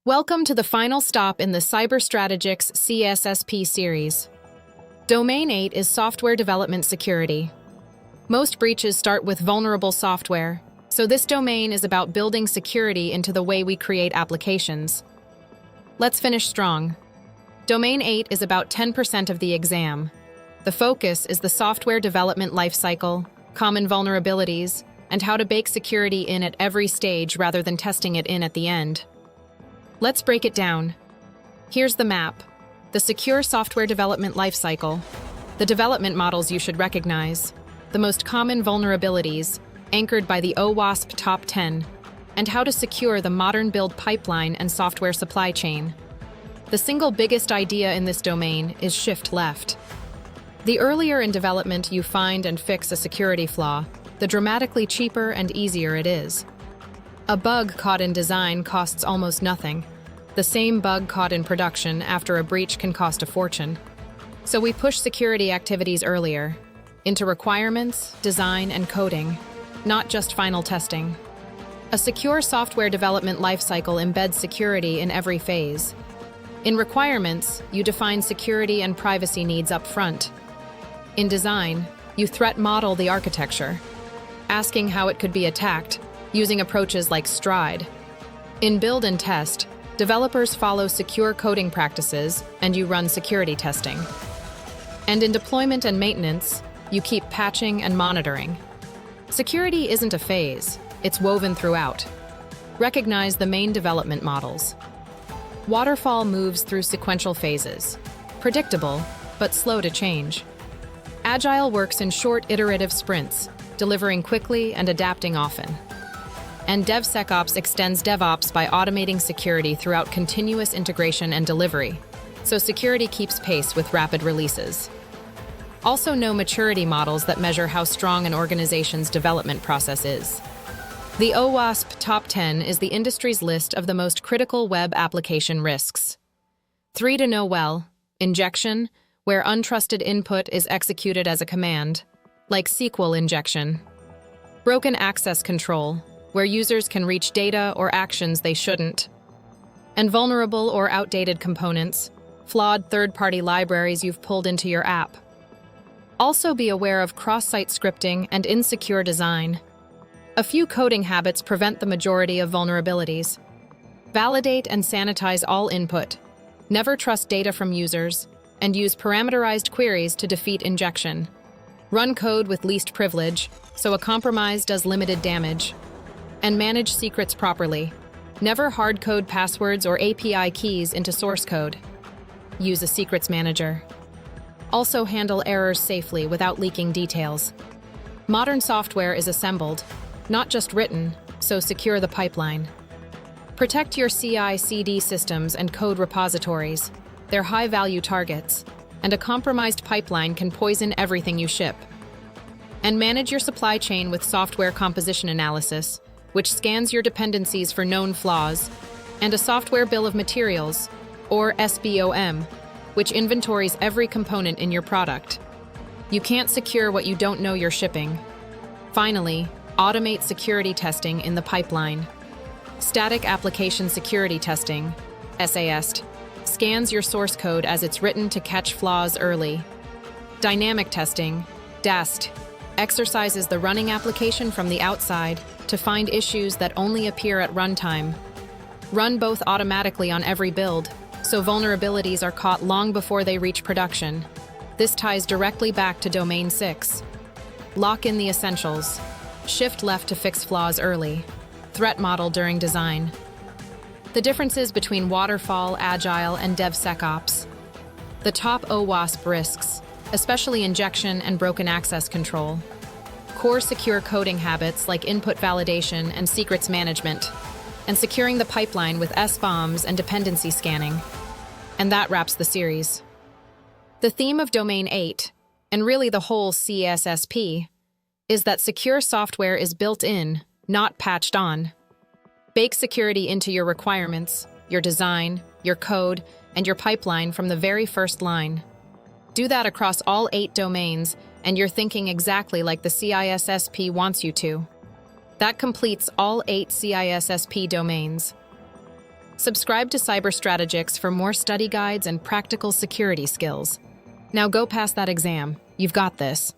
Welcome to the final stop in the Cyber Strategix CISSP series. Domain 8 is software development security. Most breaches start with vulnerable software, so this domain is about building security into the way we create applications. Let's finish strong. Domain 8 is about 10% of the exam. The focus is the software development lifecycle, common vulnerabilities, and how to bake security in at every stage rather than testing it in at the end. Let's break it down. Here's the map. The secure software development lifecycle. The development models you should recognize. The most common vulnerabilities, anchored by the OWASP top 10, and how to secure the modern build pipeline and software supply chain. The single biggest idea in this domain is shift left. The earlier in development you find and fix a security flaw, the dramatically cheaper and easier it is. A bug caught in design costs almost nothing. The same bug caught in production after a breach can cost a fortune. So we push security activities earlier, into requirements, design, and coding, not just final testing. A secure software development lifecycle embeds security in every phase. In requirements, you define security and privacy needs up front. In design, you threat model the architecture, asking how it could be attacked, using approaches like STRIDE. In build and test, developers follow secure coding practices and you run security testing. And in deployment and maintenance, you keep patching and monitoring. Security isn't a phase, it's woven throughout. Recognize the main development models. Waterfall moves through sequential phases, predictable, but slow to change. Agile works in short iterative sprints, delivering quickly and adapting often. And DevSecOps extends DevOps by automating security throughout continuous integration and delivery, so security keeps pace with rapid releases. Also know maturity models that measure how strong an organization's development process is. The OWASP Top 10 is the industry's list of the most critical web application risks. 3 to know well: injection, where untrusted input is executed as a command, like SQL injection. Broken access control, where users can reach data or actions they shouldn't. And vulnerable or outdated components, flawed third-party libraries you've pulled into your app. Also be aware of cross-site scripting and insecure design. A few coding habits prevent the majority of vulnerabilities. Validate and sanitize all input. Never trust data from users, and use parameterized queries to defeat injection. Run code with least privilege, so a compromise does limited damage. And manage secrets properly. Never hard-code passwords or API keys into source code. Use a secrets manager. Also handle errors safely without leaking details. Modern software is assembled, not just written, so secure the pipeline. Protect your CI/CD systems and code repositories. They're high-value targets, and a compromised pipeline can poison everything you ship. And manage your supply chain with software composition analysis, which scans your dependencies for known flaws, and a software bill of materials, or SBOM, which inventories every component in your product. You can't secure what you don't know you're shipping. Finally, automate security testing in the pipeline. Static application security testing, SAST, scans your source code as it's written to catch flaws early. Dynamic testing, DAST, exercises the running application from the outside to find issues that only appear at runtime. Run both automatically on every build, so vulnerabilities are caught long before they reach production. This ties directly back to Domain 6. Lock in the essentials. Shift left to fix flaws early. Threat model during design. The differences between Waterfall, Agile, and DevSecOps. The top OWASP risks, especially injection and broken access control. Core secure coding habits like input validation and secrets management, and securing the pipeline with SBOMs and dependency scanning. And that wraps the series. The theme of Domain 8, and really the whole CISSP, is that secure software is built in, not patched on. Bake security into your requirements, your design, your code, and your pipeline from the very first line. Do that across all 8 domains, and you're thinking exactly like the CISSP wants you to. That completes all 8 CISSP domains. Subscribe to Cyber Strategix for more study guides and practical security skills. Now go pass that exam. You've got this.